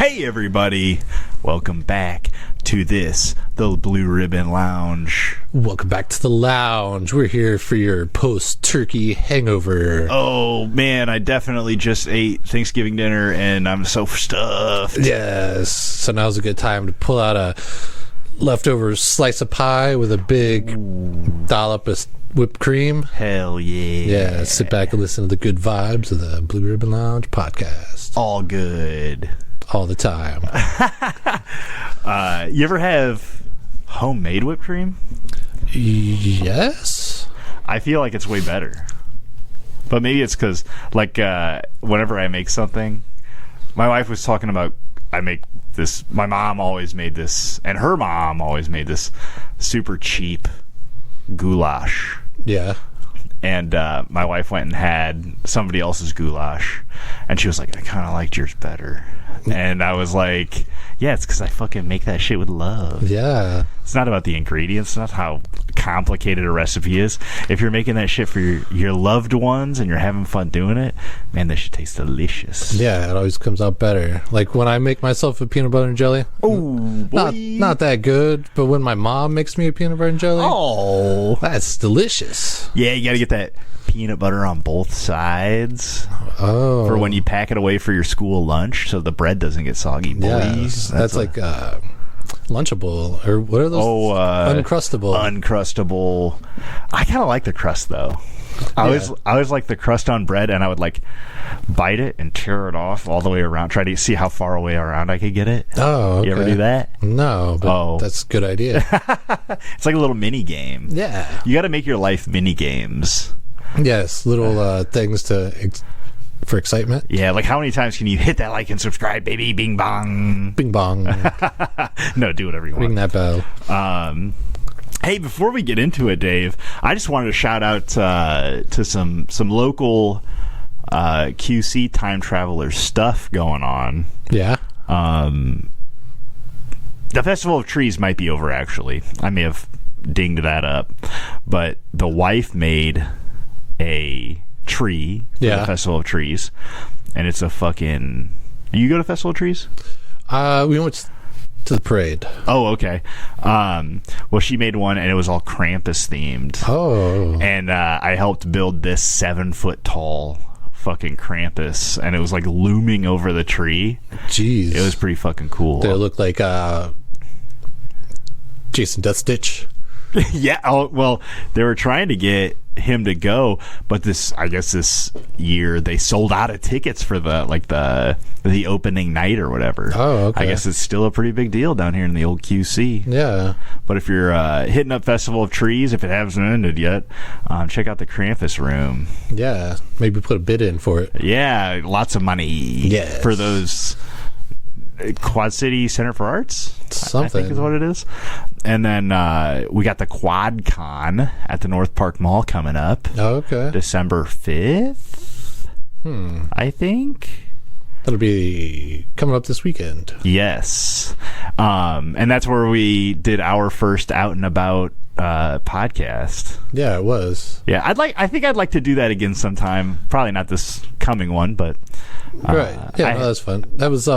Hey everybody, welcome back to the Blue Ribbon Lounge. Welcome back to the lounge. We're here for your post-turkey hangover. Oh man, I definitely just ate Thanksgiving dinner and I'm so stuffed. Yes, so now's a good time to pull out a leftover slice of pie with a big dollop of whipped cream. Hell yeah. Yeah, sit back and listen to the good vibes of the Blue Ribbon Lounge podcast. All good. All the time. You ever have homemade whipped cream? Yes. I feel like it's way better. But maybe it's because, like, whenever I make something, my wife was talking about, I make this, my mom always made this, and her mom always made this super cheap goulash. Yeah. And my wife went and had somebody else's goulash, and she was like, I kind of liked yours better. And I was like, yeah, it's because I fucking make that shit with love. Yeah. It's not about the ingredients. It's not how complicated a recipe is. If you're making that shit for your loved ones and you're having fun doing it, man, that shit tastes delicious. Yeah, it always comes out better. Like when I make myself a peanut butter and jelly. Oh, boy. Not that good, but when my mom makes me a peanut butter and jelly, oh, that's delicious. Yeah, you got to get that peanut butter on both sides. Oh, for when you pack it away for your school lunch, so the bread doesn't get soggy. Boys, yes, that's like Lunchable, or what are those? Uncrustable. Uncrustable. I kind of like the crust though. I always like the crust on bread, and I would like bite it and tear it off all the way around, try to see how far away around I could get it. Oh, okay. You ever do that? No, but that's a good idea. It's like a little mini game. Yeah, you got to make your life mini games. Yes, little things for excitement. Yeah, like how many times can you hit that like and subscribe, baby? Bing bong. Bing bong. No, do whatever you want. Ring that bell. Hey, before we get into it, Dave, I just wanted to shout out to some local QC time traveler stuff going on. Yeah. The Festival of Trees might be over, actually. I may have dinged that up. But the wife made a tree for the Festival of Trees. And it's a fucking... You go to Festival of Trees? We went to the parade. Oh, okay. Well, she made one, and it was all Krampus themed. Oh. And I helped build this 7-foot tall fucking Krampus, and it was like looming over the tree. Jeez. It was pretty fucking cool. Did it look like Jason Deathstitch? Yeah. Oh, well, they were trying to get him to go, but this year they sold out of tickets for the opening night or whatever. Oh, okay. I guess it's still a pretty big deal down here in the old QC. Yeah. But if you're hitting up Festival of Trees, if it hasn't ended yet, check out the Krampus room. Yeah, maybe put a bid in for it. Yeah, lots of money. Yes. For those Quad City Center for Arts. Something. I think is what it is. And then we got the Quad Con at the North Park Mall coming up. Oh, okay. December 5th, I think. That'll be coming up this weekend. Yes. And that's where we did our first Out and About podcast. Yeah, it was. Yeah, I think I'd like to do that again sometime. Probably not this coming one, but right. Yeah, that was fun. That was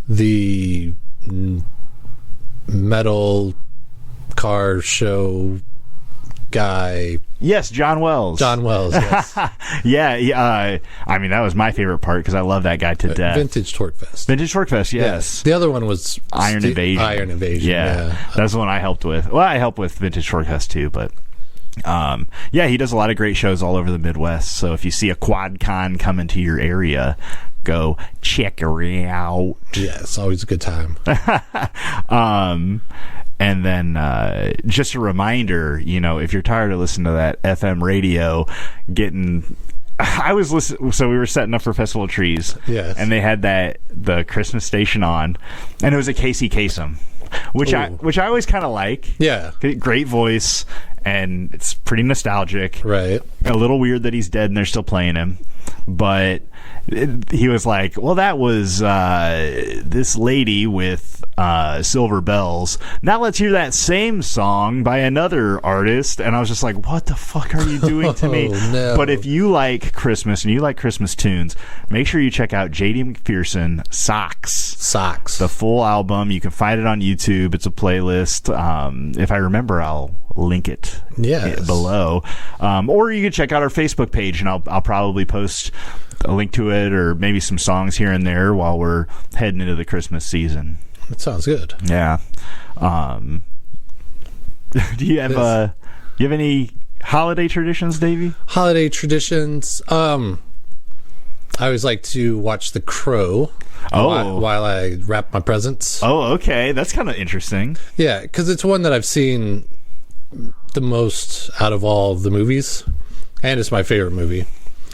the metal car show guy. Yes, John Wells. Yes. Yeah. I mean, that was my favorite part because I love that guy to death. Vintage Torque Fest. Yes. The other one was Iron Invasion. Yeah. That's the one I helped with. Well, I helped with Vintage Torque Fest too, but yeah, he does a lot of great shows all over the Midwest. So if you see a Quad Con coming to your area, go check her out. Yeah, it's always a good time. And then just a reminder, if you're tired of listening to that FM radio I was listening, so we were setting up for Festival of Trees. Yes. And they had the Christmas station on, and it was a Casey Kasem, which I always kind of like. Yeah. Great voice, and it's pretty nostalgic. Right. A little weird that he's dead and they're still playing him, but he was like, well, that was this lady with Silver Bells. Now let's hear that same song by another artist. And I was just like, what the fuck are you doing to me? No. But if you like Christmas and you like Christmas tunes, make sure you check out J.D. McPhearson Socks. The full album. You can find it on YouTube. It's a playlist. If I remember, I'll link it below. Or you can check out our Facebook page, and I'll probably post a link to it or maybe some songs here and there while we're heading into the Christmas season. That sounds good. Yeah. Do you have any holiday traditions, Davey? Holiday traditions. I always like to watch The Crow while I wrap my presents. Oh, okay. That's kind of interesting. Yeah, because it's one that I've seen the most out of all the movies, and it's my favorite movie.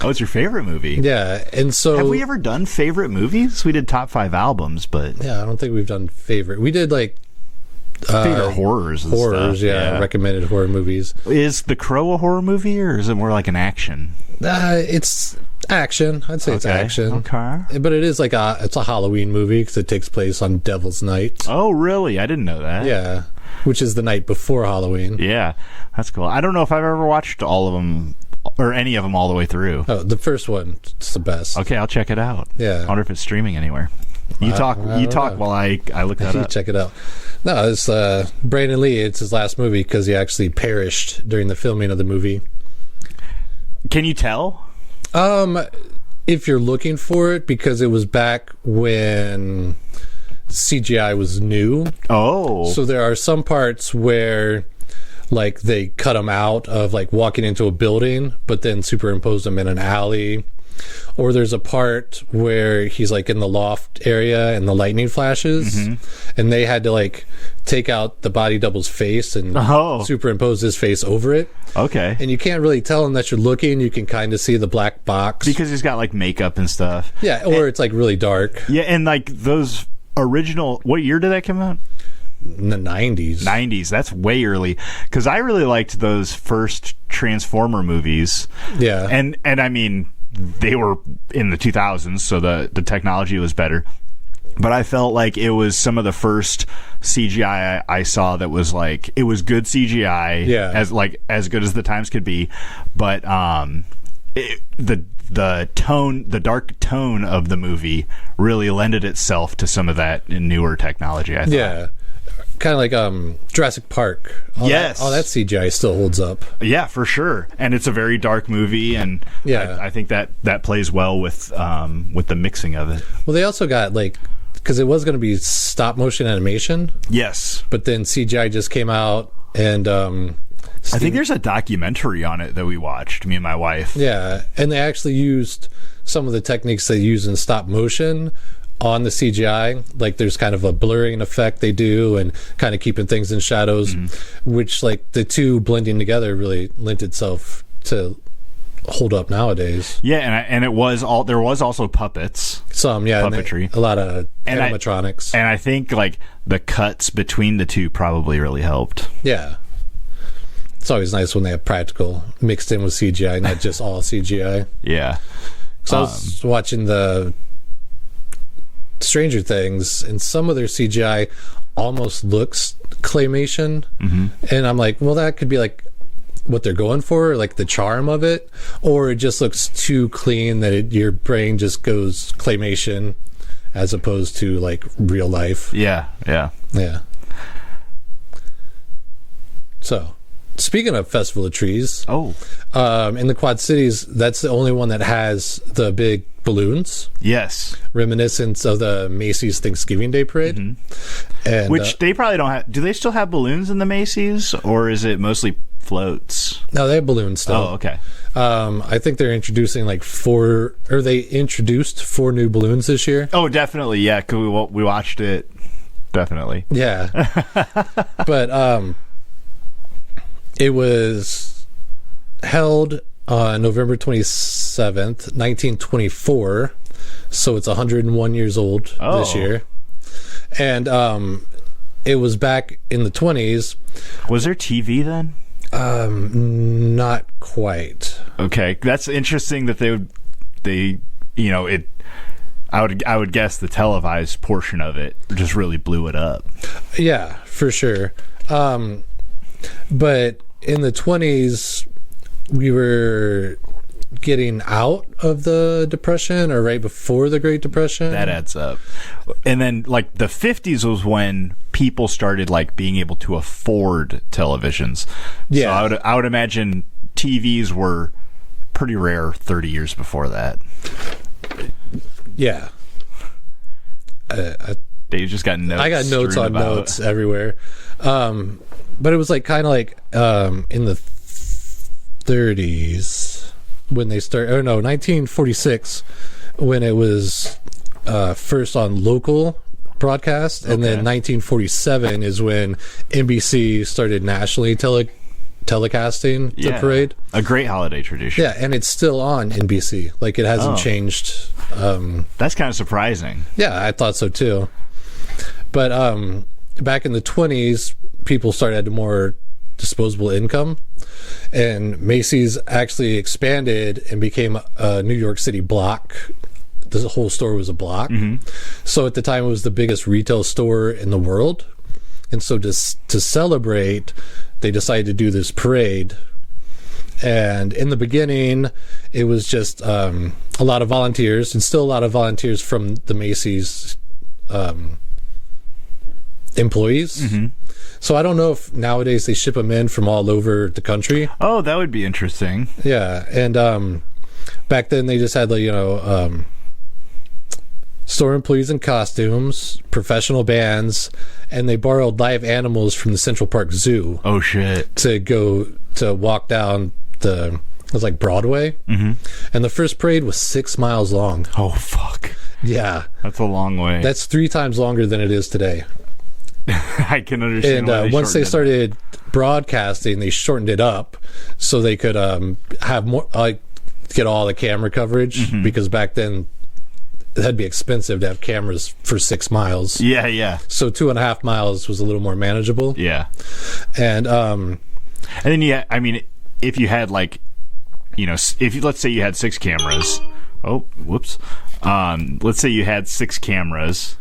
Oh, it's your favorite movie? Yeah, and so... Have we ever done favorite movies? We did top 5 albums, but... Yeah, I don't think we've done favorite. We did, like... favorite horrors and stuff. Yeah, recommended horror movies. Is The Crow a horror movie, or is it more like an action? It's action. I'd say it's action. Okay. But it is like it's a Halloween movie because it takes place on Devil's Night. Oh, really? I didn't know that. Yeah, which is the night before Halloween. Yeah, that's cool. I don't know if I've ever watched all of them or any of them all the way through. Oh, the first one, it's the best. Okay, I'll check it out. Yeah. I wonder if it's streaming anywhere. You talk while I look that up. Check it out. No, it's Brandon Lee. It's his last movie because he actually perished during the filming of the movie. Can you tell? If you're looking for it, because it was back when CGI was new. Oh. So there are some parts where like they cut him out of like walking into a building, but then superimposed him in an alley. Or there's a part where he's like in the loft area and the lightning flashes, and they had to like take out the body double's face and superimpose his face over it. Okay. And you can't really tell him that you're looking. You can kind of see the black box. Because he's got like makeup and stuff. Yeah, or it's like really dark. Yeah, and like those original... What year did that come out? In the 90s. 90s. That's way early. Because I really liked those first Transformer movies. Yeah. And I mean... They were in the 2000s, so the technology was better. But I felt like it was some of the first CGI I saw that was like, it was good CGI, as good as the times could be. But the dark tone of the movie really lended itself to some of that newer technology, I thought. Yeah. Kind of like Jurassic Park. All that CGI still holds up. Yeah, for sure. And it's a very dark movie, and I think that plays well with the mixing of it. Well, they also got like, because it was going to be stop motion animation. Yes, but then CGI just came out, and I think there's a documentary on it that we watched, me and my wife. Yeah, and they actually used some of the techniques they use in stop motion on the CGI. Like there's kind of a blurring effect they do and kind of keeping things in shadows, which like the two blending together really lent itself to hold up nowadays. Yeah, and there was also puppets. Puppetry. A lot of animatronics. And I think like the cuts between the two probably really helped. Yeah. It's always nice when they have practical mixed in with CGI, not just all CGI. Yeah. So I was watching the Stranger Things, and some of their CGI almost looks claymation, and I'm like, well, that could be like what they're going for, like the charm of it, or it just looks too clean that your brain just goes claymation as opposed to like real life. Yeah. So speaking of Festival of Trees, in the Quad Cities, that's the only one that has the big balloons. Yes. Reminiscent of the Macy's Thanksgiving Day Parade. And, which they probably don't have. Do they still have balloons in the Macy's, or is it mostly floats? No, they have balloons still. Oh, okay. I think they're introducing they introduced 4 new balloons this year. Oh, definitely. Yeah, 'cause we watched it. Definitely. Yeah. But it was held on November 27th, 1924. So it's 101 years old this year. And it was back in the 20s. Was there TV then? Not quite. Okay. That's interesting that I would guess the televised portion of it just really blew it up. Yeah, for sure. But in the 20s, we were getting out of the Depression, or right before the Great Depression. That adds up. And then like the 50s was when people started like being able to afford televisions. Yeah. So I would imagine TVs were pretty rare 30 years before that. Yeah. Dave just got notes. I got notes on notes everywhere. But it was like kind of like in the 30s when they started, 1946 when it was first on local broadcast, and then 1947 is when NBC started nationally telecasting the parade. A great holiday tradition. Yeah, and it's still on NBC. Like, it hasn't changed. That's kind of surprising. Yeah, I thought so too. But back in the 20s, people started having more disposable income, and Macy's actually expanded and became a New York City block. The whole store was a block. So at the time, it was the biggest retail store in the world. And so to celebrate, they decided to do this parade. And in the beginning, it was just a lot of volunteers, and still a lot of volunteers from the Macy's employees. So I don't know if nowadays they ship them in from all over the country. Oh, that would be interesting. Yeah, and back then they just had, like, store employees in costumes, professional bands, and they borrowed live animals from the Central Park Zoo. Oh shit! To go to walk down it was like Broadway, and the first parade was 6 miles long. Oh fuck! Yeah, that's a long way. That's 3 times longer than it is today. I can understand. And once they started broadcasting, they shortened it up so they could have more, get all the camera coverage, because back then that'd be expensive to have cameras for 6 miles. Yeah. So 2.5 miles was a little more manageable. Yeah. And then I mean, if you had like, let's say you had 6 cameras. Oh, whoops. Let's say you had 6 cameras,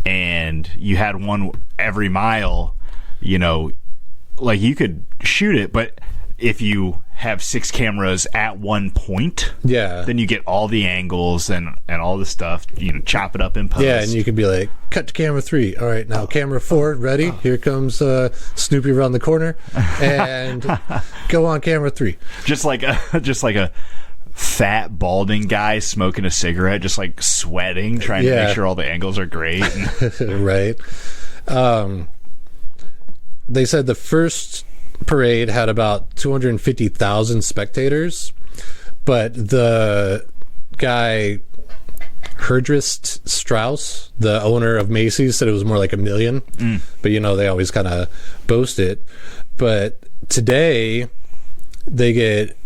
and you had one every mile. Like, you could shoot it, but if you have 6 cameras at one point, then you get all the angles and all the stuff, chop it up in post. Yeah, and you could be like, cut to camera 3. All right, now camera 4, ready? Here comes Snoopy around the corner, and go on camera 3. Just like a fat balding guy smoking a cigarette, just like sweating, trying to make sure all the angles are great. Right. They said the first parade had about 250,000 spectators, but the guy Herdrist Strauss, the owner of Macy's, said it was more like 1 million. But they always kind of boast it. But today they get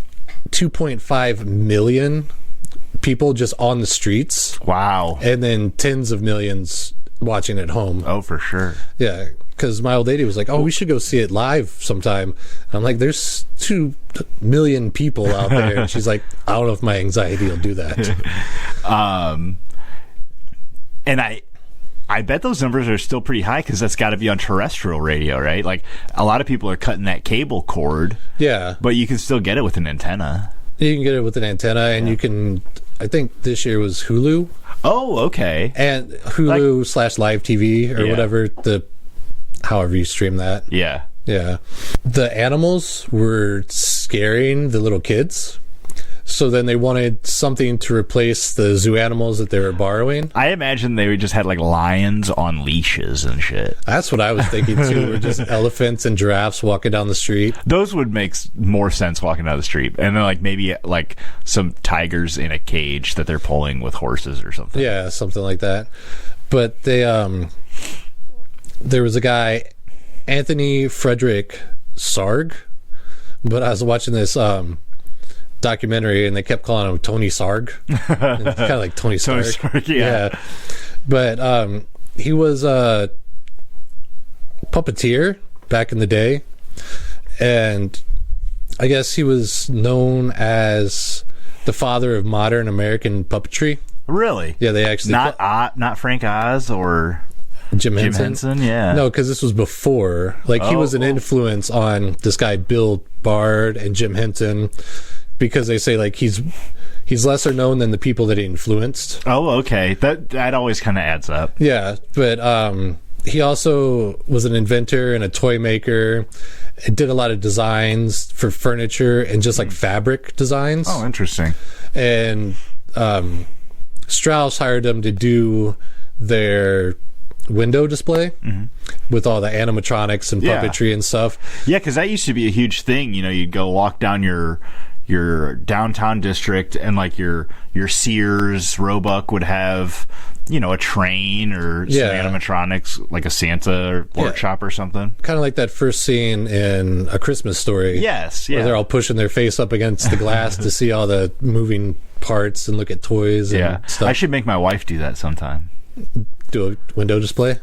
2.5 million people just on the streets. Wow. And then tens of millions watching at home. Oh, for sure. Yeah, because my old lady was like, we should go see it live sometime. And I'm like, there's 2 million people out there. And she's like, I don't know if my anxiety will do that. And I bet those numbers are still pretty high, because that's got to be on terrestrial radio, right? Like, a lot of people are cutting that cable cord. Yeah. But you can still get it with an antenna. You can get it with an antenna, and you can, I think this year was Hulu. Oh, okay. And Hulu / live TV or whatever, however you stream that. Yeah. Yeah. The animals were scaring the little kids. So then they wanted something to replace the zoo animals that they were borrowing. I imagine they just had like lions on leashes and shit. That's what I was thinking too. Or just elephants and giraffes walking down the street. Those would make more sense walking down the street. And then like maybe like some tigers in a cage that they're pulling with horses or something. Yeah, something like that. But they there was a guy, Anthony Frederick Sarg. But I was watching this documentary, and they kept calling him Tony Sarg. Kind of like Tony Stark. Tony Stark, yeah. But he was a puppeteer back in the day, and I guess he was known as the father of modern American puppetry. Really? Yeah, they actually not Frank Oz or Jim Henson. Yeah. No, because this was before. Like, he was an influence on this guy Bill Bard and Jim Henson, because they say like he's lesser known than the people that he influenced. Oh, okay. That always kind of adds up. Yeah, but he also was an inventor and a toy maker. It did a lot of designs for furniture and just like fabric designs. Oh, interesting. And Strauss hired him to do their window display with all the animatronics and puppetry and stuff. Yeah, because that used to be a huge thing. You know, you'd go walk down your downtown district, and like your Sears Roebuck would have, you know, a train or some animatronics, like a Santa workshop or something. Kind of like that first scene in A Christmas Story. Yes, yeah. Where they're all pushing their face up against the glass to see all the moving parts and look at toys and stuff. I should make my wife do that sometime. Do a window display?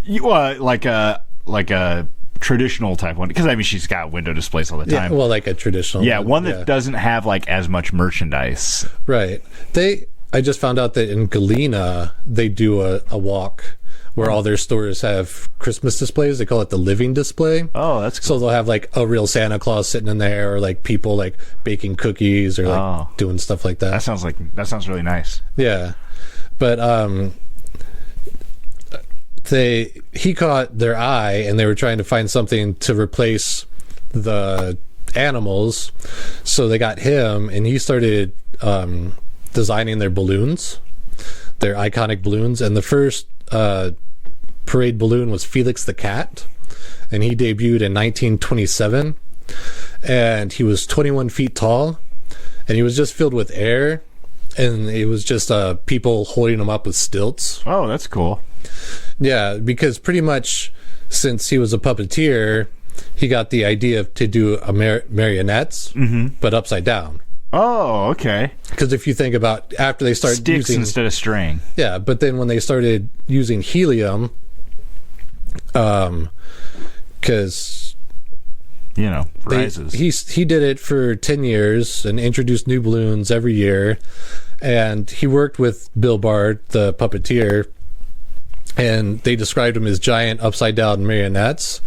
Like a traditional type one, because I mean she's got window displays all the time. Yeah, well, like a traditional one that doesn't have like as much merchandise. Right. I just found out that in Galena they do a walk where all their stores have Christmas displays. They call it the living display. Oh, that's cool. So they'll have like a real Santa Claus sitting in there, or like people like baking cookies or like doing stuff like that. That sounds really nice. Yeah. But he caught their eye, and they were trying to find something to replace the animals, so they got him, and he started designing their balloons, their iconic balloons. And the first parade balloon was Felix the Cat, and he debuted in 1927, and he was 21 feet tall, and he was just filled with air, and it was just people holding him up with stilts. Oh, that's cool. Yeah, because pretty much since he was a puppeteer, he got the idea to do marionettes, but upside down. Oh, okay. Because if you think about after they started sticks using instead of string. Yeah, but then when they started using helium, because rises. He did it for 10 years and introduced new balloons every year, and he worked with Bill Bard, the puppeteer. And they described them as giant upside-down marionettes,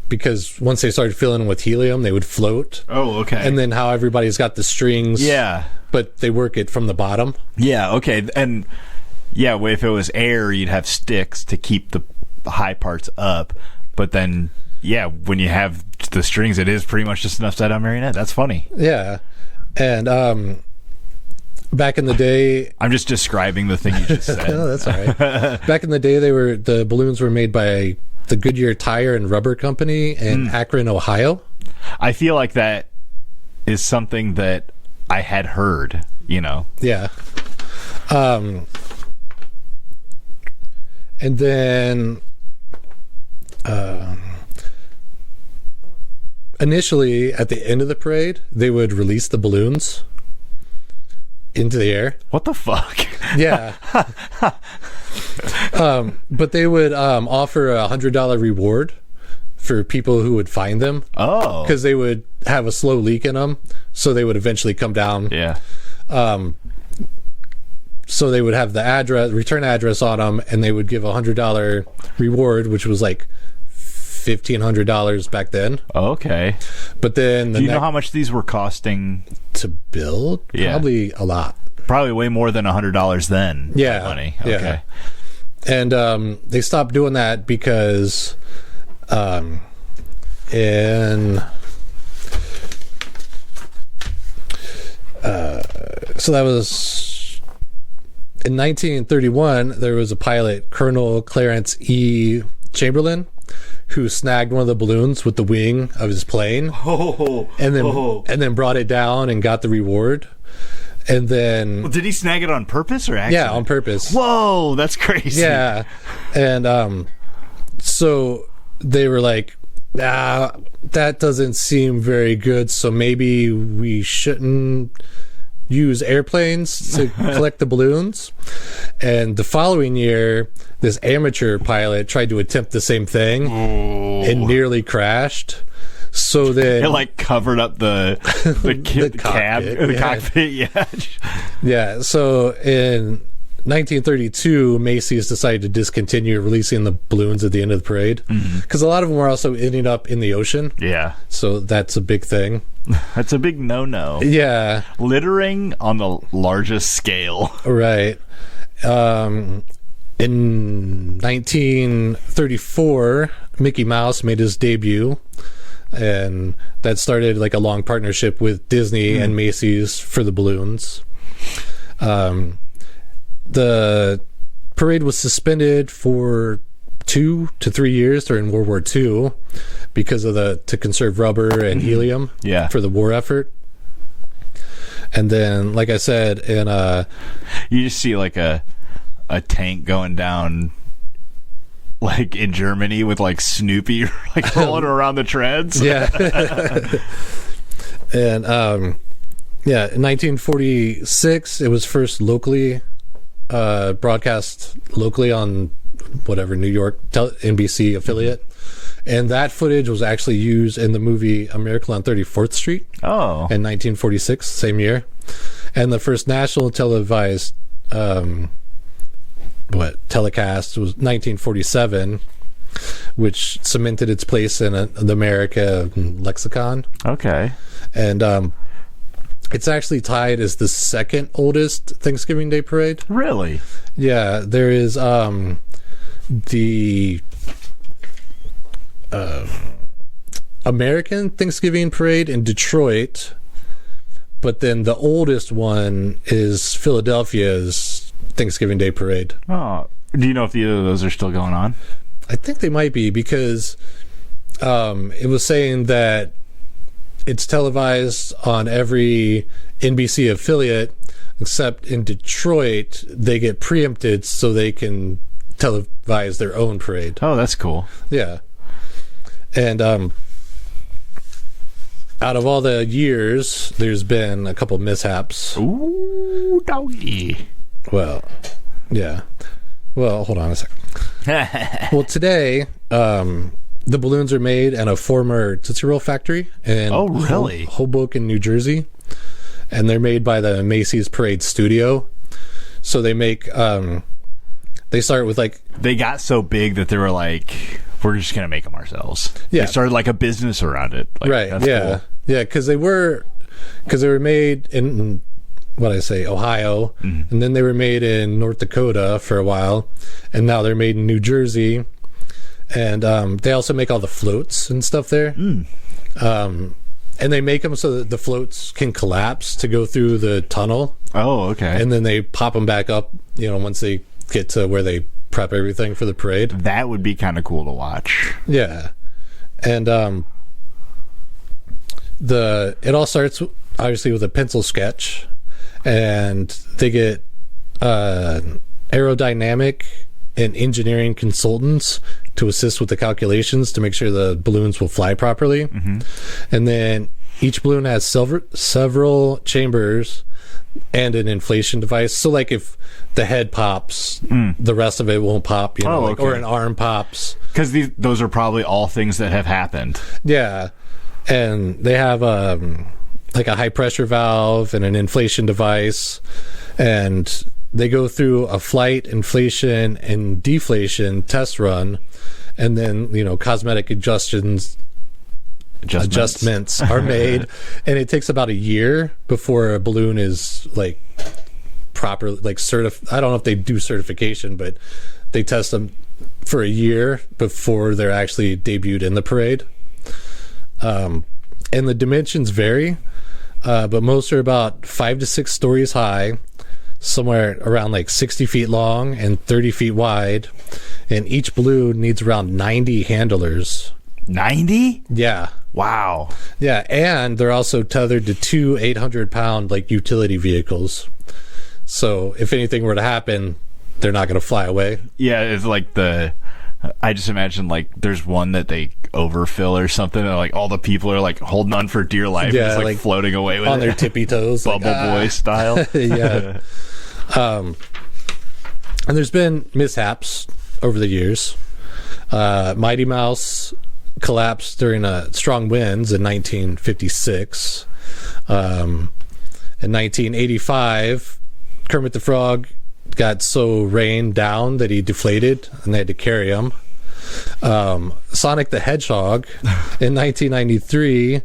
because once they started filling them with helium, they would float. Oh, okay. And then how everybody's got the strings. Yeah. But they work it from the bottom. Yeah, okay. And, if it was air, you'd have sticks to keep the high parts up. But then, when you have the strings, it is pretty much just an upside-down marionette. That's funny. Yeah. And, back in the day, I'm just describing the thing you just said. Oh, that's all right. Back in the day, the balloons were made by the Goodyear Tire and Rubber Company in Akron, Ohio. I feel like that is something that I had heard. Yeah. And then initially, at the end of the parade, they would release the balloons into the air. What the fuck? Yeah. But they would offer a $100 reward for people who would find them. Oh. Because they would have a slow leak in them, so they would eventually come down. Yeah. So they would have the return address on them, and they would give a $100 reward, which was like $1,500 back then. Okay. But then do you know how much these were costing to build? Yeah. Probably a lot. Probably way more than $100 then. Yeah. Money. Yeah. Okay. And they stopped doing that because so that was in 1931. There was a pilot, Colonel Clarence E. Chamberlain, who snagged one of the balloons with the wing of his plane, and then brought it down and got the reward. And then, well, did he snag it on purpose or accident? Yeah, on purpose. Whoa, that's crazy. Yeah, and so they were like, that doesn't seem very good. So maybe we shouldn't use airplanes to collect the balloons. And the following year, this amateur pilot tried to attempt the same thing and nearly crashed. So then it like covered up the cockpit. Yeah. Yeah. So in 1932, Macy's decided to discontinue releasing the balloons at the end of the parade because a lot of them were also ending up in the ocean. Yeah. So that's a big thing. That's a big no-no. Yeah. Littering on the largest scale. Right. In 1934, Mickey Mouse made his debut, and that started like a long partnership with Disney and Macy's for the balloons. The parade was suspended for 2 to 3 years during World War II because of to conserve rubber and helium for the war effort. And then, like I said, you just see like a tank going down like in Germany with like Snoopy like rolling around the treads. Yeah. And in 1946 it was first locally broadcast locally on whatever New York NBC affiliate, and that footage was actually used in the movie A Miracle on 34th Street in 1946, same year. And the first national televised telecast was 1947, which cemented its place in the America lexicon. Okay. And it's actually tied as the second oldest Thanksgiving Day parade. Really? Yeah, there is the American Thanksgiving Parade in Detroit, but then the oldest one is Philadelphia's Thanksgiving Day Parade. Oh, do you know if either of those are still going on? I think they might be, because it was saying that it's televised on every NBC affiliate, except in Detroit, they get preempted so they can televise their own parade. Oh, that's cool. Yeah. And out of all the years, there's been a couple mishaps. Ooh, doggy. Well, yeah. Well, hold on a second. Well, today, the balloons are made in a former Tootsie Roll factory in Hoboken, New Jersey. And they're made by the Macy's Parade Studio. So they make, they start with like... They got so big that they were like, we're just going to make them ourselves. Yeah. They started like a business around it. Like, right, that's yeah. Cool. Yeah, because they were made in, Ohio. Mm-hmm. And then they were made in North Dakota for a while. And now they're made in New Jersey. And they also make all the floats and stuff there. And they make them so that the floats can collapse to go through the tunnel. Oh, okay. And then they pop them back up, once they get to where they prep everything for the parade. That would be kind of cool to watch. Yeah. And it all starts obviously with a pencil sketch, and they get aerodynamic and engineering consultants to assist with the calculations to make sure the balloons will fly properly. Mm-hmm. And then each balloon has several chambers and an inflation device. So like if the head pops, the rest of it won't pop, okay. Or an arm pops. Because those are probably all things that have happened. Yeah. And they have like a high pressure valve and an inflation device, and they go through a flight, inflation, and deflation test run, and then cosmetic adjustments are made, and it takes about a year before a balloon is like proper, like I don't know if they do certification, but they test them for a year before they're actually debuted in the parade. And the dimensions vary, but most are about 5 to 6 stories high, somewhere around like 60 feet long and 30 feet wide, and each balloon needs around 90 handlers. 90? Yeah. Wow. Yeah, and they're also tethered to 2 800-pound like utility vehicles. So if anything were to happen, they're not going to fly away. Yeah, it's like I just imagine like there's one that they overfill or something, and like all the people are like holding on for dear life, yeah, just like floating away with on their tippy toes, Bubble Boy style. Yeah. And there's been mishaps over the years. Mighty Mouse collapsed during strong winds in 1956. In 1985, Kermit the Frog got so rained down that he deflated and they had to carry him. Sonic the Hedgehog in 1993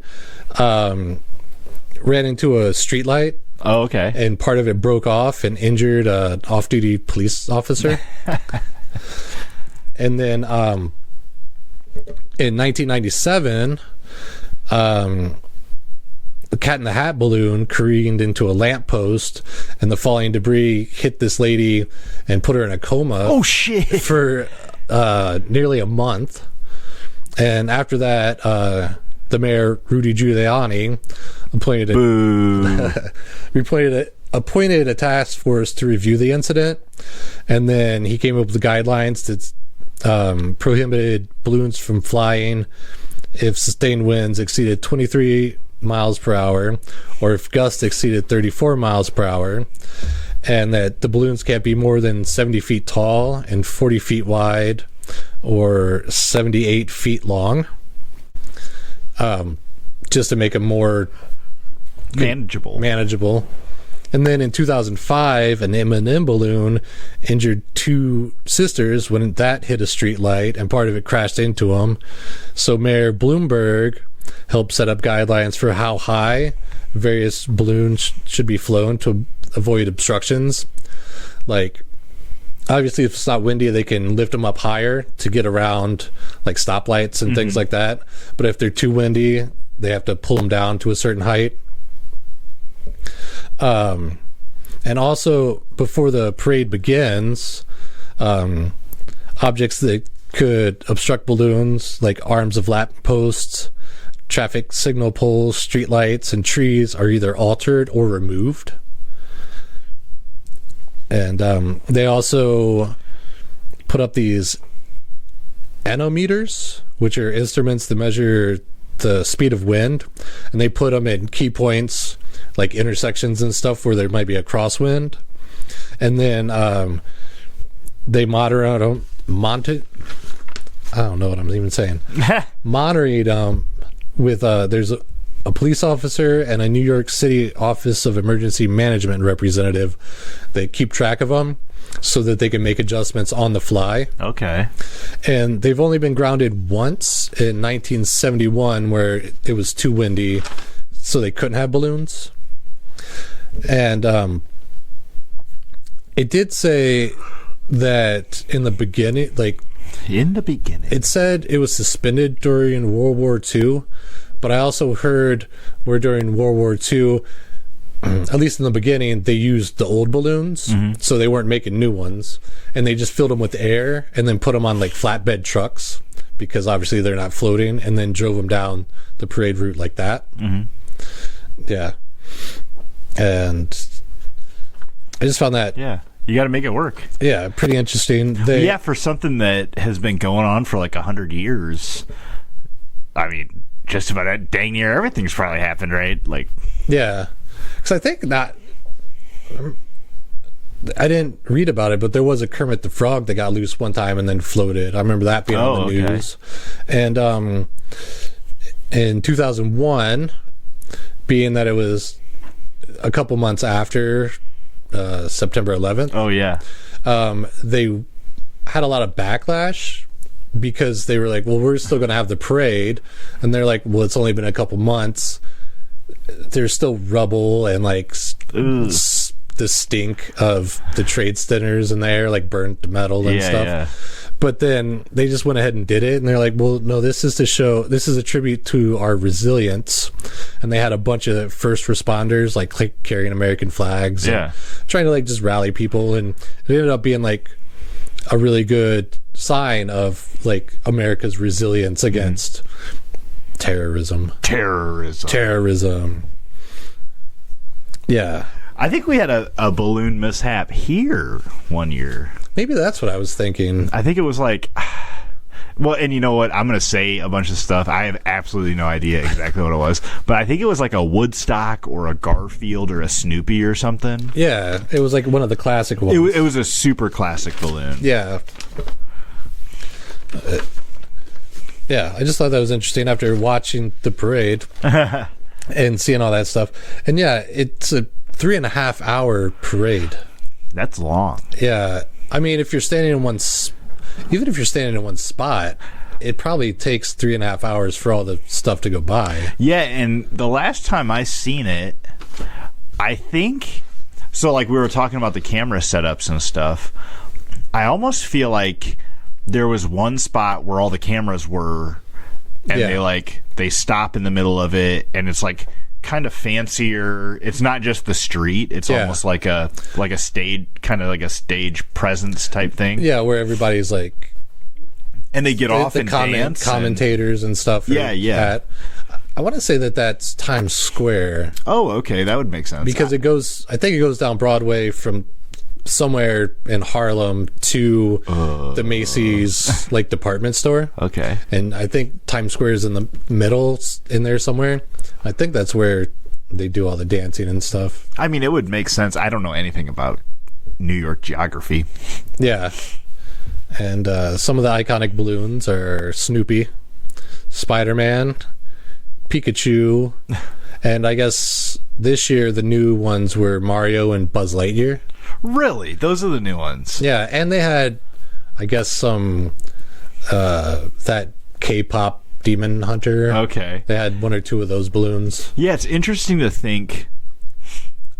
ran into a streetlight. Oh, okay. And part of it broke off and injured an off-duty police officer. And then in 1997, the Cat in the Hat balloon careened into a lamppost, and the falling debris hit this lady and put her in a coma. Oh, shit. For nearly a month. And after that, the mayor, Rudy Giuliani, appointed a task force to review the incident, and then he came up with the guidelines that prohibited balloons from flying if sustained winds exceeded 23 miles per hour or if gusts exceeded 34 miles per hour, and that the balloons can't be more than 70 feet tall and 40 feet wide or 78 feet long, just to make them more manageable. And then in 2005, an M&M balloon injured two sisters when that hit a street light, and part of it crashed into them. So Mayor Bloomberg helped set up guidelines for how high various balloons should be flown to avoid obstructions. Like, obviously, if it's not windy, they can lift them up higher to get around like stoplights and things like that. But if they're too windy, they have to pull them down to a certain height. And also, before the parade begins, objects that could obstruct balloons, like arms of lamp posts, traffic signal poles, street lights, and trees, are either altered or removed. And they also put up these anemometers, which are instruments that measure the speed of wind, and they put them in key points like intersections and stuff where there might be a crosswind, and then they monitored them. I don't know what I'm even saying. Monitored them with there's a police officer and a New York City Office of Emergency Management representative. They keep track of them so that they can make adjustments on the fly. Okay. And they've only been grounded once in 1971 where it was too windy, so they couldn't have balloons. And it did say that in the beginning, it said it was suspended during World War II, but I also heard where during World War II, at least in the beginning, they used the old balloons, so they weren't making new ones, and they just filled them with air and then put them on like flatbed trucks, because obviously they're not floating, and then drove them down the parade route like that. Yeah. And I just found that... Yeah. You got to make it work. Yeah, pretty interesting. Yeah, for something that has been going on for like 100 years, I mean, just about dang near everything's probably happened, right? Like, yeah. Because I think not... I didn't read about it, but there was a Kermit the Frog that got loose one time and then floated. I remember that being on the news. And in 2001, being that it was a couple months after September 11th. Oh, yeah. They had a lot of backlash because they were like, well, we're still going to have the parade. And they're like, well, it's only been a couple months. There's still rubble and like the stink of the trade spinners in there, like burnt metal and stuff. Yeah. But then they just went ahead and did it, and they're like, well, no, this is a tribute to our resilience. And they had a bunch of first responders like carrying American flags, and trying to like just rally people, and it ended up being like a really good sign of like America's resilience against terrorism. Yeah. I think we had a balloon mishap here one year. Maybe that's what I was thinking. I think it was like... Well, and you know what? I'm going to say a bunch of stuff. I have absolutely no idea exactly what it was. But I think it was like a Woodstock or a Garfield or a Snoopy or something. Yeah, it was like one of the classic ones. It was a super classic balloon. Yeah. Yeah, I just thought that was interesting after watching the parade and seeing all that stuff. And yeah, it's a 3.5 hour parade. That's long. Yeah, I mean, if you're standing in even if you're standing in one spot, it probably takes 3.5 hours for all the stuff to go by. Yeah, and the last time I seen it, I think so. Like we were talking about the camera setups and stuff. I almost feel like there was one spot where all the cameras were, and they stop in the middle of it, and it's like kind of fancier. It's not just the street; it's almost like a stage, kind of like a stage presence type thing. Yeah, where everybody's like, and they get off and dance, commentators and stuff. Yeah. I want to say that's Times Square. Oh, okay, that would make sense because I think it goes down Broadway from somewhere in Harlem to the Macy's like department store. Okay. And I think Times Square is in the middle in there somewhere. I think that's where they do all the dancing and stuff. I mean, it would make sense. I don't know anything about New York geography. Yeah. And some of the iconic balloons are Snoopy, Spider-Man, Pikachu, and I guess this year the new ones were Mario and Buzz Lightyear. Really? Those are the new ones? Yeah, and they had, I guess, some that K-pop Demon Hunter. Okay. They had one or two of those balloons. Yeah, it's interesting to think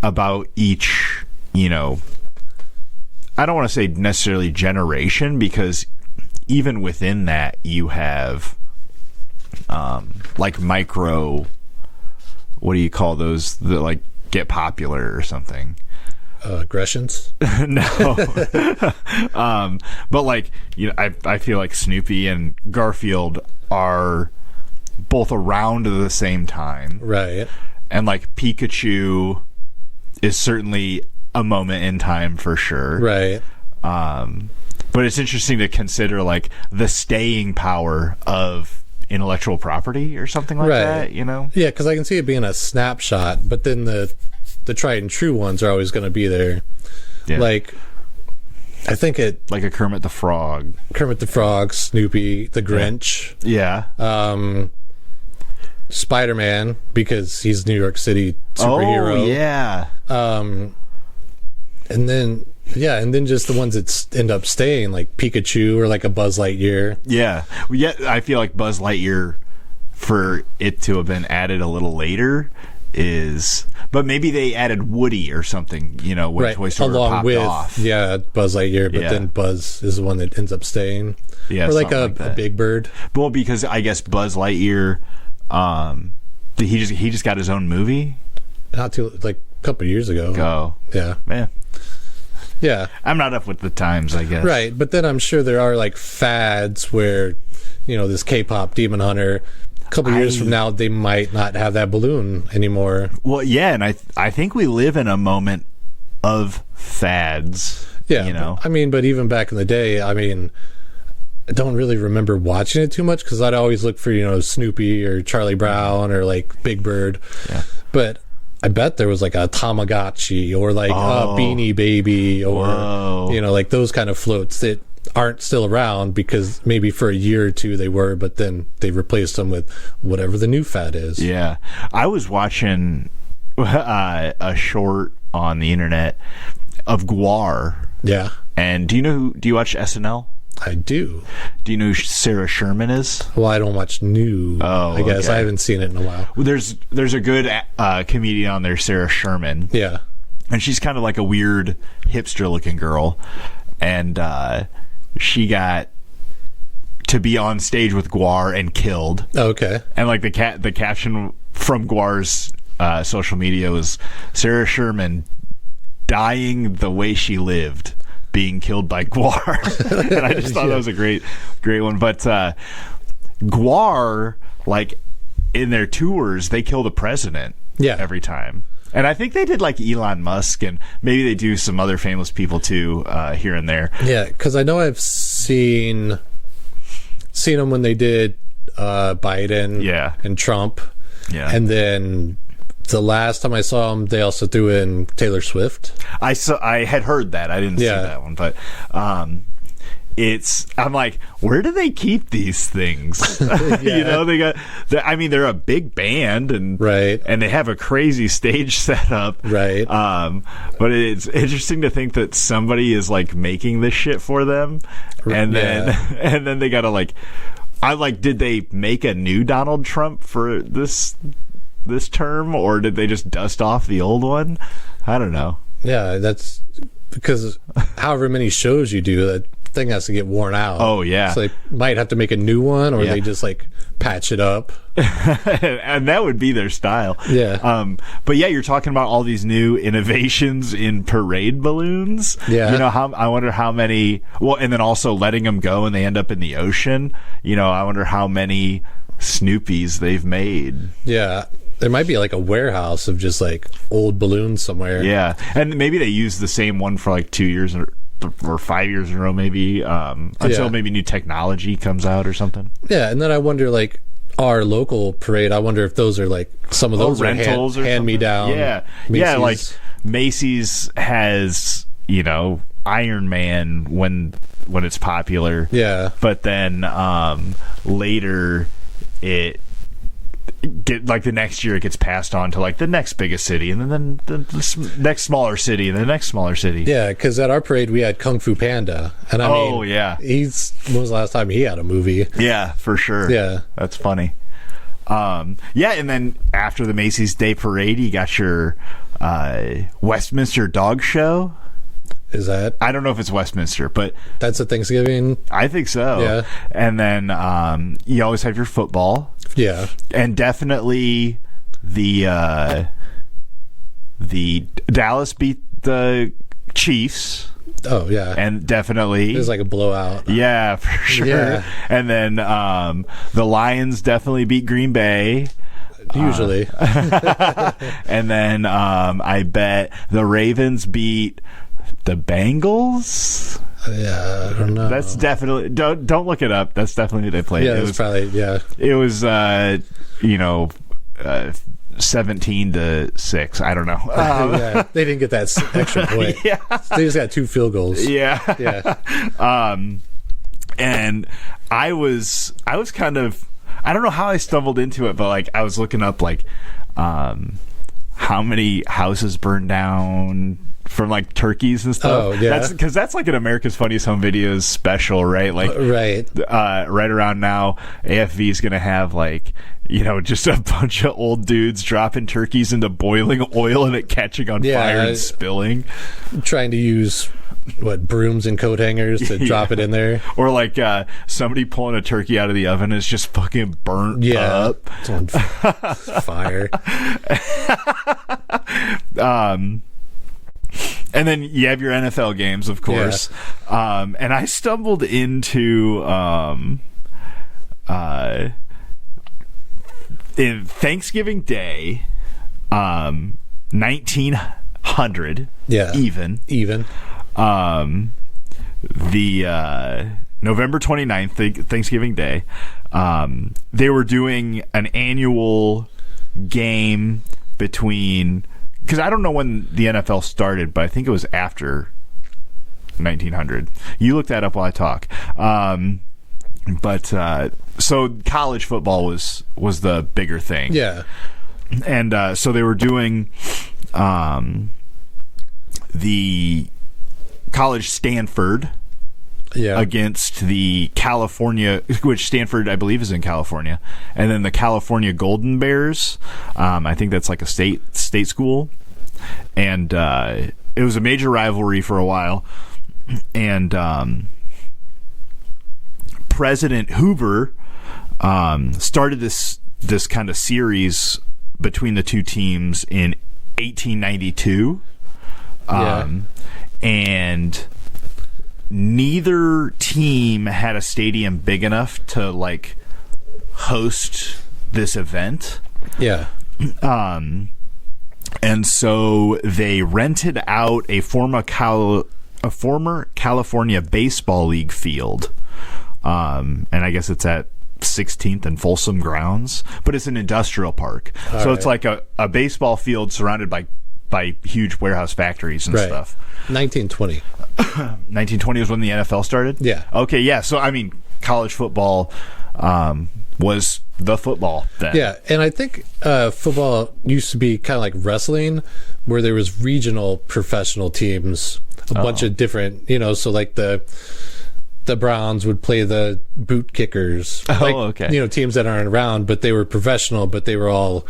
about each, I don't want to say necessarily generation, because even within that you have like micro, what do you call those that like get popular or something? Aggressions? No. But like, I feel like Snoopy and Garfield are both around at the same time. Right. And like Pikachu is certainly a moment in time for sure. Right. But it's interesting to consider like the staying power of intellectual property or something like that, Yeah, because I can see it being a snapshot, but then the tried and true ones are always going to be there. Yeah. Like, I think like a Kermit the Frog, Snoopy, the Grinch. Yeah. Spider-Man, because he's New York City superhero. Oh, yeah. And then just the ones that end up staying, like Pikachu or like a Buzz Lightyear. Yeah. I feel like Buzz Lightyear, for it to have been added a little later, but maybe they added Woody or something, when Toy Story popped off. Yeah, Buzz Lightyear, but then Buzz is the one that ends up staying. Yeah, or like a Big Bird. Well, because I guess Buzz Lightyear, he just got his own movie. Not too, like a couple of years ago. Yeah. Man. Yeah. I'm not up with the times, I guess. Right, but then I'm sure there are like fads where, this K-pop Demon Hunter, a couple of years from now, they might not have that balloon anymore. Well, yeah, and I think we live in a moment of fads. Yeah, but even back in the day, I don't really remember watching it too much because I'd always look for, Snoopy or Charlie Brown or like Big Bird. Yeah. But I bet there was like a Tamagotchi or like a Beanie Baby or, like those kind of floats that aren't still around because maybe for a year or two they were, but then they replaced them with whatever the new fad is. Yeah. I was watching a short on the internet of Gwar. Yeah. And do you watch SNL? I do. Do you know who Sarah Sherman is? Well, I don't watch new. I guess I haven't seen it in a while. Well, there's a good comedian on there, Sarah Sherman. Yeah. And she's kind of like a weird hipster looking girl. And she got to be on stage with Gwar and killed. Okay. And like the caption from Gwar's social media was Sarah Sherman dying the way she lived, being killed by Gwar. And I just thought that was a great one. But Gwar, like in their tours, they kill the president every time. And I think they did like Elon Musk, and maybe they do some other famous people too, here and there. Yeah, because I know I've seen them when they did Biden and Trump. Yeah. And then the last time I saw them, they also threw in Taylor Swift. I had heard that. I didn't see that one, but I'm like, where do they keep these things? They're a big band and they have a crazy stage setup. Right. But it's interesting to think that somebody is like making this shit for them. And then they gotta like, did they make a new Donald Trump for this term, or did they just dust off the old one? I don't know. Yeah, that's because however many shows you do, that thing has to get worn out. Oh yeah, so they might have to make a new one, or they just like patch it up. And that would be their style. Yeah. But yeah, you're talking about all these new innovations in parade balloons. Yeah. I wonder how many. Well, and then also letting them go and they end up in the ocean. I wonder how many Snoopies they've made. Yeah. There might be like a warehouse of just like old balloons somewhere. Yeah, and maybe they use the same one for like 2 years or 5 years in a row, maybe until maybe new technology comes out or something. Yeah, and then I wonder, like, our local parade, I wonder if those are like some of those rentals or hand me down. Yeah, Macy's. Yeah, like Macy's has Iron Man when it's popular. Yeah, but then later it. The next year it gets passed on to like the next biggest city, and then the next smaller city, and the next smaller city. Yeah, because at our parade we had Kung Fu Panda, and I mean, when was the last time he had a movie? Yeah, for sure. Yeah, that's funny. And then after the Macy's Day Parade, you got your Westminster Dog Show. Is that? I don't know if it's Westminster, but that's a Thanksgiving. I think so. Yeah, and then you always have your football. Yeah, and definitely the Dallas beat the Chiefs. Oh yeah, and definitely it was like a blowout. Yeah, for sure. Yeah. And then the Lions definitely beat Green Bay. Usually. And then I bet the Ravens beat the Bengals. Yeah, I don't know. That's definitely don't look it up. That's definitely who they played. Yeah, it was probably It was 17-6. I don't know. Yeah, they didn't get that extra point. Yeah, they just got 2 field goals. Yeah. And I was kind of, I don't know how I stumbled into it, but like I was looking up like how many houses burned down from like turkeys and stuff. Oh yeah, that's like an America's Funniest Home Videos special, right? Like right around now, AFV is gonna have like just a bunch of old dudes dropping turkeys into boiling oil and it catching on fire and spilling, trying to use brooms and coat hangers to drop it in there, or like somebody pulling a turkey out of the oven is just fucking burnt up. It's on fire. And then you have your NFL games, of course. Yeah. And I stumbled into in Thanksgiving Day, 1900. Yeah, even. The November 29th, Thanksgiving Day, they were doing an annual game between. Because I don't know when the NFL started, but I think it was after 1900. You look that up while I talk. So college football was the bigger thing. Yeah. And so they were doing the college Stanford against the California, which Stanford I believe is in California, and then the California Golden Bears. I think that's like a state school, and it was a major rivalry for a while. And President Hoover started this kind of series between the two teams in 1892, and neither team had a stadium big enough to like host this event. Yeah. And so they rented out a former California Baseball League field. And I guess it's at 16th and Folsom Grounds, but it's an industrial park. So it's like a baseball field surrounded by by huge warehouse factories and stuff. 1920. 1920 was when the NFL started? Yeah. Okay, yeah. So, I mean, college football was the football then. Yeah, and I think football used to be kind of like wrestling, where there was regional professional teams, a bunch of different, so like the Browns would play the boot kickers. Okay. Teams that aren't around, but they were professional, but they were all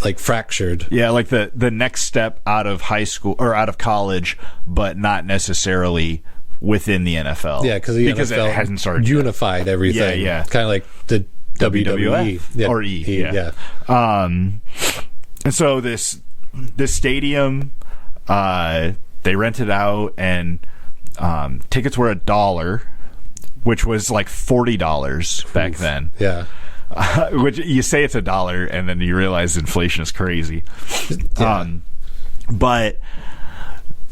like fractured. Yeah, like the next step out of high school or out of college, but not necessarily within the NFL. Yeah, because NFL it hasn't started unified yet. everything. Yeah. Kind of like the WWE. Or E. Yeah. And so this stadium, they rented out, and tickets were $1, which was like $40 back then. Yeah. Which you say it's $1, and then you realize inflation is crazy. Yeah. But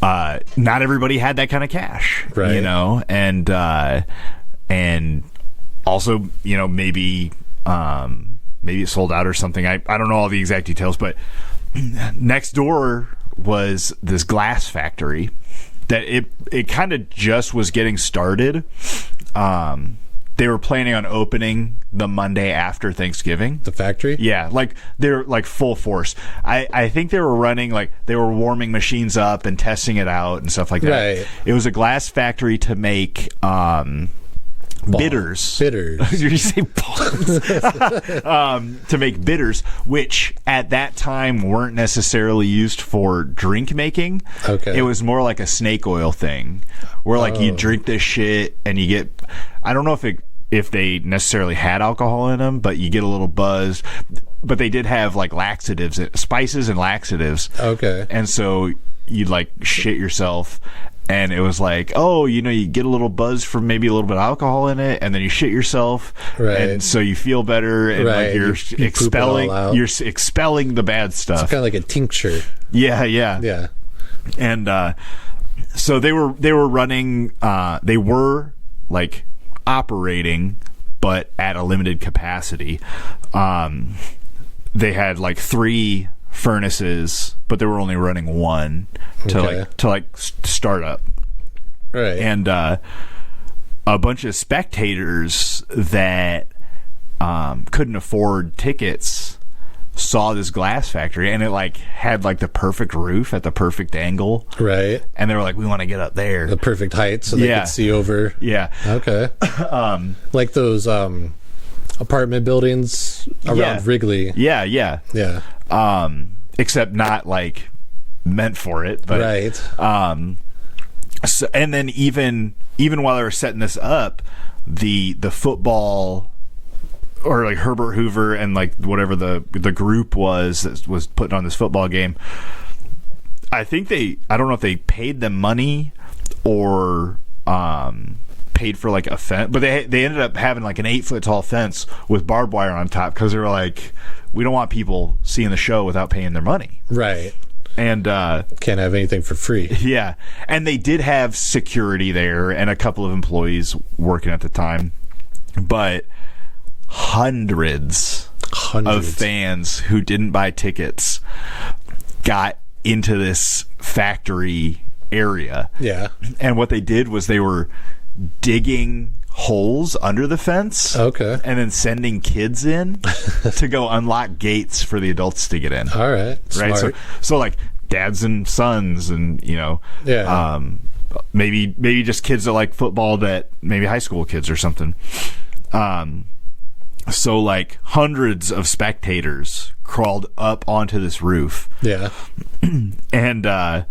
not everybody had that kind of cash, right? And also, maybe it sold out or something. I don't know all the exact details, but next door was this glass factory that it kind of just was getting started. They were planning on opening the Monday after Thanksgiving. The factory? Yeah, like they're like full force. I think they were running, like they were warming machines up and testing it out and stuff like that. Right. It was a glass factory to make bitters. You say balls. To make bitters, which at that time weren't necessarily used for drink making. Okay. It was more like a snake oil thing, where like you drink this shit and you get, I don't know if they necessarily had alcohol in them, but you get a little buzzed. But they did have like laxatives, spices and laxatives. Okay. And so you'd like shit yourself. And it was like, you get a little buzz from maybe a little bit of alcohol in it, and then you shit yourself, right? And so you feel better, and like you're expelling the bad stuff. It's kind of like a tincture. Yeah. And so they were running. They were like operating, but at a limited capacity. They had like 3 furnaces, but they were only running 1 to start up, right? And a bunch of spectators that couldn't afford tickets saw this glass factory, and it like had like the perfect roof at the perfect angle, right? And they were like, we want to get up there, the perfect height, so they could see over. Yeah. Okay. Like those apartment buildings around Wrigley. Yeah. Except not like meant for it, but right. So, and then even while they were setting this up, the football, or like Herbert Hoover and like whatever the group was that was putting on this football game, I don't know if they paid them money or paid for like a fence, but they ended up having like an 8-foot tall fence with barbed wire on top, because they were like, we don't want people seeing the show without paying their money, right? And can't have anything for free. Yeah. And they did have security there and a couple of employees working at the time, but hundreds of fans who didn't buy tickets got into this factory area. Yeah. And what they did was they were digging holes under the fence. Okay. And then sending kids in to go unlock gates for the adults to get in. All right. Right. Smart. So like dads and sons, and maybe just kids that like football, that maybe high school kids or something. So like hundreds of spectators crawled up onto this roof. Yeah. And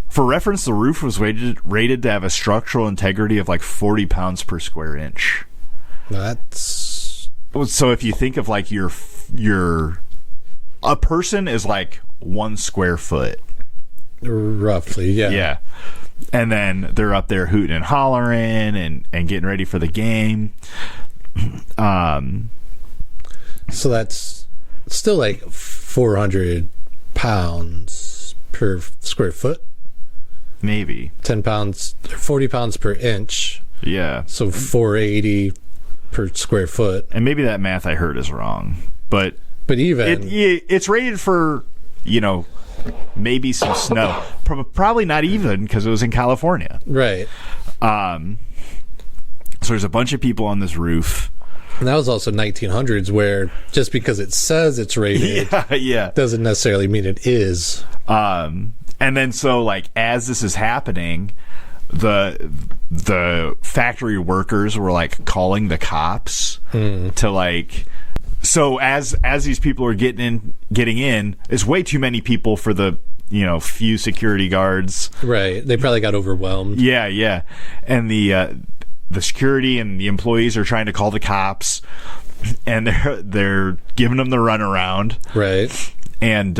for reference, the roof was rated to have a structural integrity of like 40 pounds per square inch. That's... So if you think of like a person is like 1 square foot. Roughly, yeah. Yeah. And then they're up there hooting and hollering and getting ready for the game. So that's still like 400 pounds per square foot? Maybe 10 pounds, 40 pounds per inch. Yeah. So 480 per square foot. And maybe that math I heard is wrong, but even it's rated for maybe some snow. Probably not even, because it was in California. Right. So there's a bunch of people on this roof. And that was also 1900s, where just because it says it's rated doesn't necessarily mean it is. And then so, like, as this is happening, the factory workers were, like, calling the cops to, like... So as these people are getting in, it's way too many people for the, few security guards. Right. They probably got overwhelmed. Yeah. And the security and the employees are trying to call the cops, and they're giving them the runaround. Right. And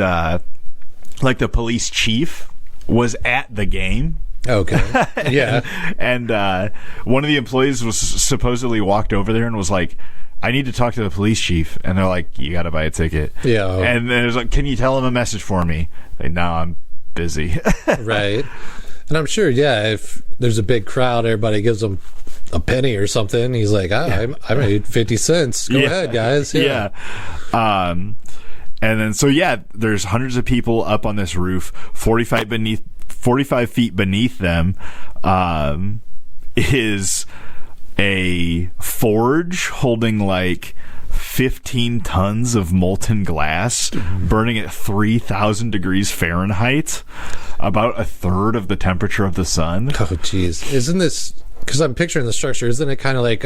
like, the police chief was at the game. Okay. Yeah. And one of the employees was supposedly walked over there and was like, I need to talk to the police chief. And they're like, you got to buy a ticket. Yeah. And then it's like, can you tell him a message for me? Like, no, I'm busy. Right. And I'm sure, if there's a big crowd, everybody gives him a penny or something. He's like, I made 50 cents. Go ahead, guys. Yeah. And then, so, there's hundreds of people up on this roof. 45 feet beneath them is a forge holding like 15 tons of molten glass, burning at 3,000 degrees Fahrenheit, about a third of the temperature of the sun. Oh, jeez. Isn't this, because I'm picturing the structure, isn't it kind of like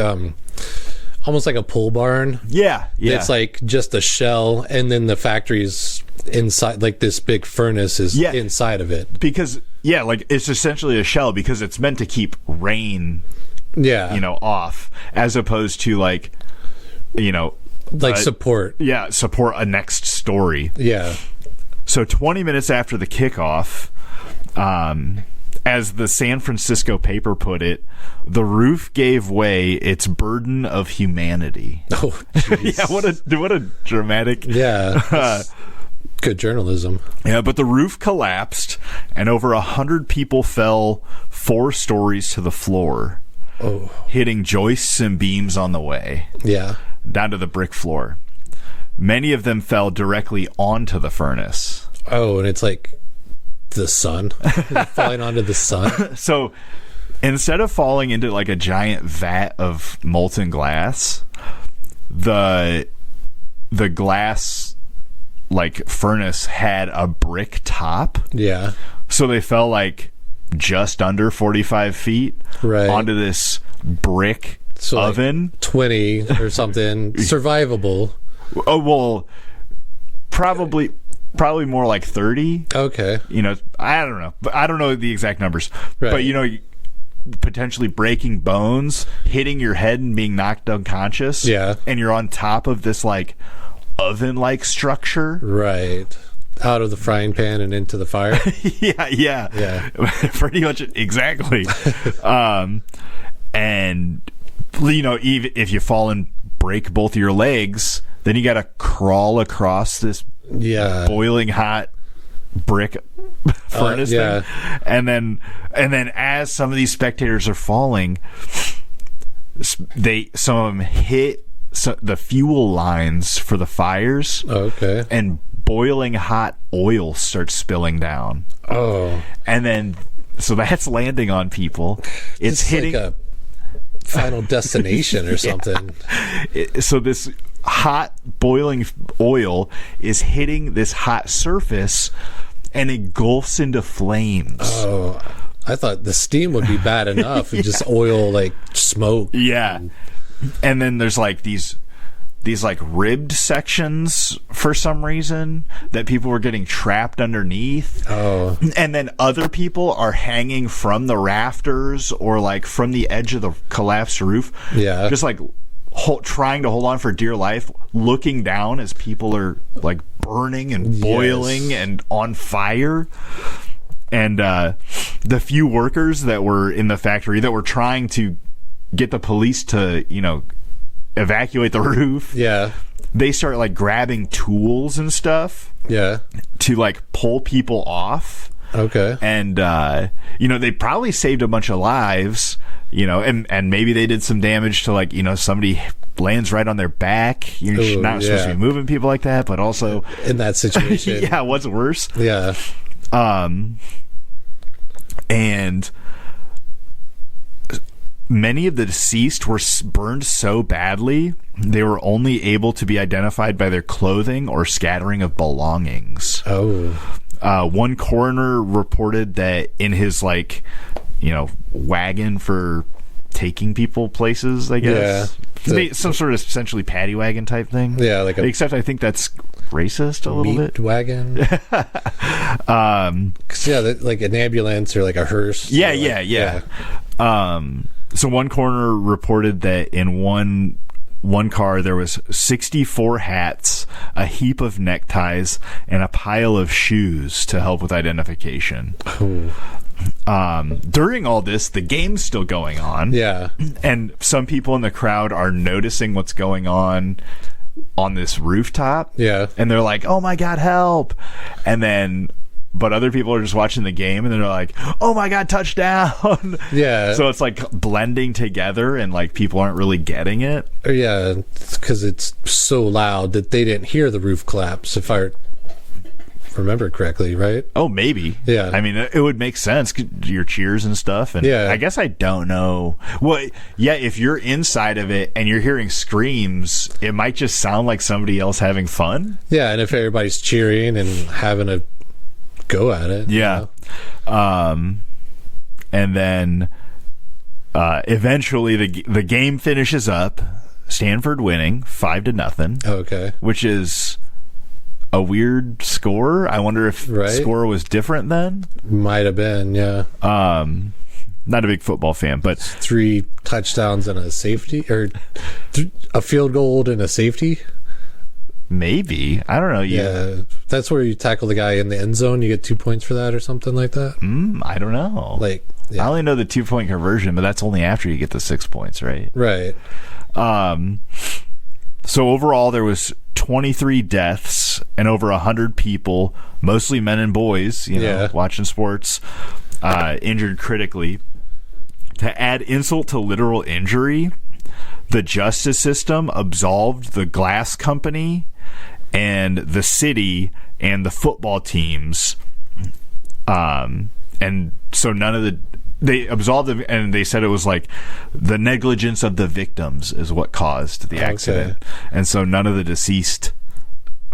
almost like a pole barn? Yeah. It's like just a shell, and then the factory's inside, like this big furnace is inside of it. Because, like, it's essentially a shell because it's meant to keep rain off, as opposed to, like, support a next story. So 20 minutes after the kickoff, as the San Francisco paper put it, the roof gave way its burden of humanity. Oh, what a dramatic good journalism. But the roof collapsed and over 100 people fell 4 stories to the floor. Hitting joists and beams on the way. Down to the brick floor. Many of them fell directly onto the furnace. Oh, and it's like the sun. Falling onto the sun. So instead of falling into like a giant vat of molten glass, the glass like furnace had a brick top. So they fell like just under 45 feet onto this brick oven. Like 20 or something. Survivable. Oh, well, probably more like 30. Okay. I don't know. But I don't know the exact numbers. But, potentially breaking bones, hitting your head and being knocked unconscious. And you're on top of this, like, oven-like structure. Right. Out of the frying pan and into the fire. Yeah. Pretty much exactly. And even if you fall and break both of your legs, then you got to crawl across this boiling hot brick furnace thing. And then as some of these spectators are falling, some of them hit the fuel lines for the fires. Okay. And boiling hot oil starts spilling down. And then so that's landing on people. It's hitting like a Final Destination or something. So this hot boiling oil is hitting this hot surface and engulfs into flames. I thought the steam would be bad enough. Just oil, like smoke. And then there's like these like ribbed sections for some reason that people were getting trapped underneath. And then other people are hanging from the rafters or like from the edge of the collapsed roof. Just like trying to hold on for dear life, looking down as people are like burning and boiling and on fire. And the few workers that were in the factory that were trying to get the police to, evacuate the roof. They start like grabbing tools and stuff. To like pull people off. Okay. And they probably saved a bunch of lives, and maybe they did some damage to like, somebody lands right on their back. You're not supposed to be moving people like that, but also in that situation. Yeah, what's worse? Yeah. And many of the deceased were burned so badly they were only able to be identified by their clothing or scattering of belongings. Oh. One coroner reported that in his wagon for taking people places, I guess. Yeah. Some sort of essentially paddy wagon type thing. Yeah, except I think that's racist a little bit. Wagon. Like an ambulance or like a hearse. Yeah. So one coroner reported that in one car there was 64 hats, a heap of neckties, and a pile of shoes to help with identification. Ooh. During all this, the game's still going on. Yeah. And some people in the crowd are noticing what's going on this rooftop. Yeah. And they're like, oh my God, help. But other people are just watching the game and they're like, oh my God, touchdown. Yeah. So it's like blending together and like people aren't really getting it. Yeah. Because it's so loud that they didn't hear the roof collapse, if I remember correctly, right? Oh, maybe. Yeah. I mean, it would make sense, your cheers and stuff. And yeah. I guess I don't know. Well, yeah, if you're inside of it and you're hearing screams, it might just sound like somebody else having fun. Yeah, and if everybody's cheering and having a go at it. Yeah. And then eventually the game finishes up, Stanford winning 5-0. Okay. Which is a weird score. I wonder if the score was different then. Might have been, yeah. Not a big football fan, but 3 touchdowns and a safety, or a field goal and a safety. Maybe. I don't know. Yeah, that's where you tackle the guy in the end zone. You get 2 points for that or something like that. I don't know. I only know the 2-point conversion, but that's only after you get the 6 points, right? Right. So overall, there was 23 deaths and over 100 people, mostly men and boys, watching sports, injured critically. To add insult to literal injury, the justice system absolved the glass company and the city and the football teams. And so they absolved them, and they said it was like the negligence of the victims is what caused the accident. Okay. And so none of the deceased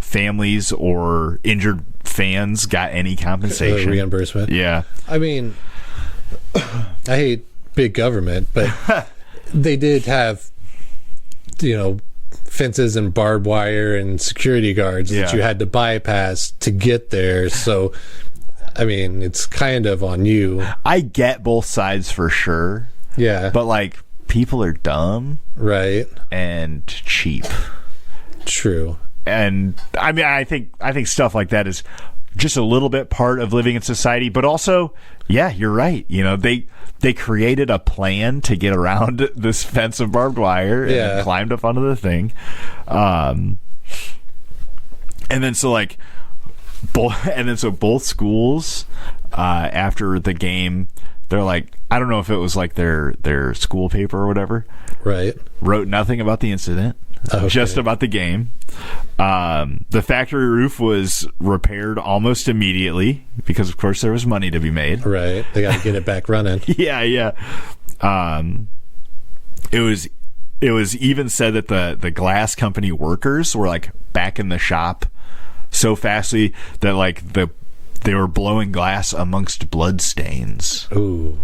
families or injured fans got any compensation. Reimbursement. Yeah. I mean, I hate big government, but they did have, fences and barbed wire and security guards that you had to bypass to get there. So, I mean, it's kind of on you. I get both sides for sure. Yeah. But, people are dumb. Right. And cheap. True. And, I mean, I think stuff like that is just a little bit part of living in society. But also, yeah, you're right. They created a plan to get around this fence of barbed wire and climbed up onto the thing. And then both schools after the game, they're like, I don't know if it was like their school paper or whatever, right, wrote nothing about the incident, just about the game. The factory roof was repaired almost immediately because of course there was money to be made. Right, they got to get it back running. yeah. It was even said that the glass company workers were back in the shop so fastly that they were blowing glass amongst blood stains. Ooh.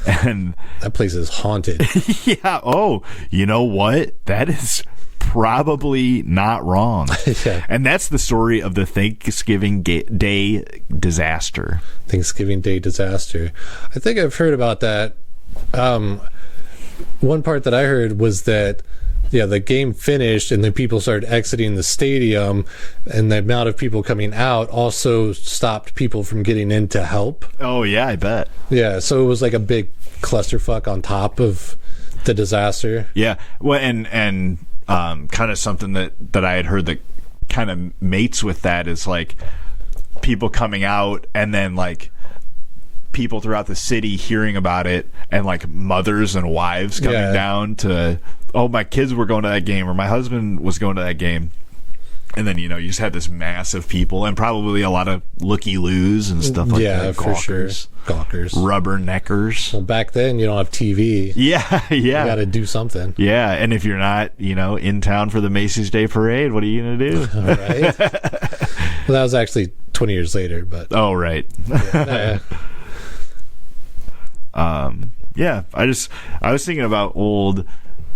And that place is haunted. Yeah. Oh, you know what? That is probably not wrong. Yeah. And that's the story of the Thanksgiving Day disaster. Thanksgiving Day disaster. I think I've heard about that. One part that I heard was that the game finished and then people started exiting the stadium, and the amount of people coming out also stopped people from getting in to help. Oh, yeah, I bet. Yeah, so it was like a big clusterfuck on top of the disaster. Yeah, well, and kind of something that I had heard that kind of mates with that is people coming out and then people throughout the city hearing about it, and like mothers and wives coming down to, oh, my kids were going to that game, or my husband was going to that game. And then, you just had this mass of people, and probably a lot of looky-loos and stuff like that. Yeah, for sure. Gawkers. Rubberneckers. Well, back then, you don't have TV. Yeah. You got to do something. Yeah, and if you're not, in town for the Macy's Day Parade, what are you going to do? Right. Well, that was actually 20 years later, but... Oh, right. Yeah. I was thinking about old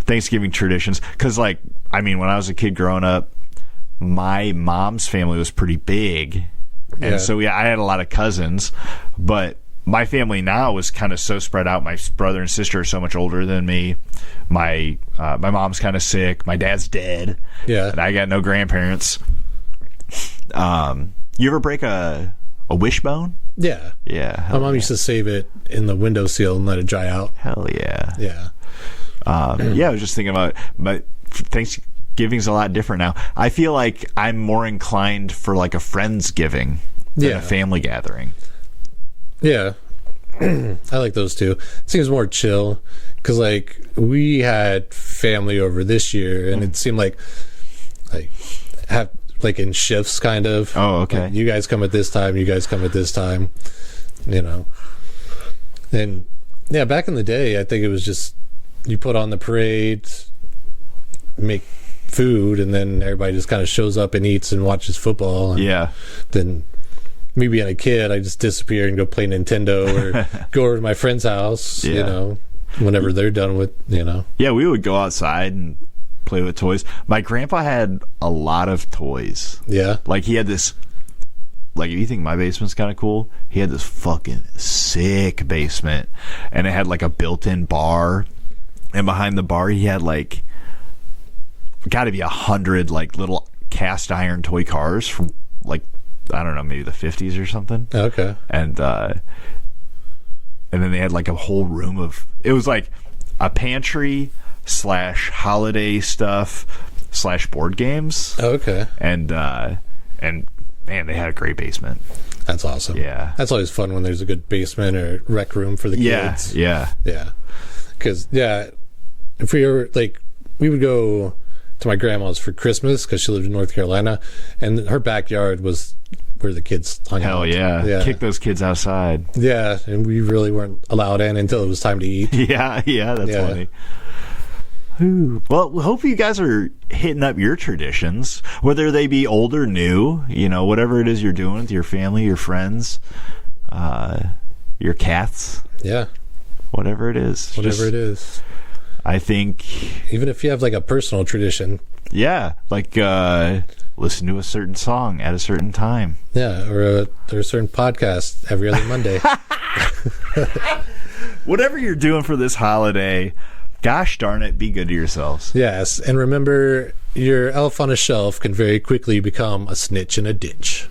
Thanksgiving traditions, because, when I was a kid growing up, my mom's family was pretty big, and so I had a lot of cousins, but my family now was kind of so spread out. My brother and sister are so much older than me. My mom's kind of sick. My dad's dead. Yeah, and I got no grandparents. You ever break a wishbone? Yeah. My mom used to save it in the windowsill and let it dry out. Hell yeah. Yeah. I was just thinking about Thanksgiving's a lot different now. I feel like I'm more inclined for like a Friendsgiving than a family gathering. Yeah. I like those too. It seems more chill, because we had family over this year, and it seemed like in shifts, kind of. Oh, okay. Like, you guys come at this time, you guys come at this time, And back in the day, I think it was just you put on the parade, make food, and then everybody just kind of shows up and eats and watches football. And then me being a kid, I just disappear and go play Nintendo or go over to my friend's house, whenever they're done with, Yeah, we would go outside and play with toys. My grandpa had a lot of toys. Yeah. He had this, if you think my basement's kind of cool, he had this fucking sick basement, and it had a built-in bar, and behind the bar he had got to be 100 little cast iron toy cars from I don't know, maybe the 50s or something. Okay. And then they had a whole room of, it was a pantry / holiday stuff / board games. Okay. And man, they had a great basement. That's awesome. Yeah. That's always fun when there's a good basement or rec room for the kids. Yeah. Because if we were we would go to my grandma's for Christmas, because she lived in North Carolina, and her backyard was where the kids hung out. Hell yeah. Kick those kids outside. Yeah, and we really weren't allowed in until it was time to eat. Yeah, that's funny. Ooh. Well, we hope you guys are hitting up your traditions, whether they be old or new, whatever it is you're doing with your family, your friends, your cats. Yeah. Whatever it is. Whatever it is. I think... Even if you have a personal tradition. Yeah, listen to a certain song at a certain time. Yeah, or a certain podcast every other Monday. Whatever you're doing for this holiday, gosh darn it, be good to yourselves. Yes, and remember, your elf on a shelf can very quickly become a snitch in a ditch.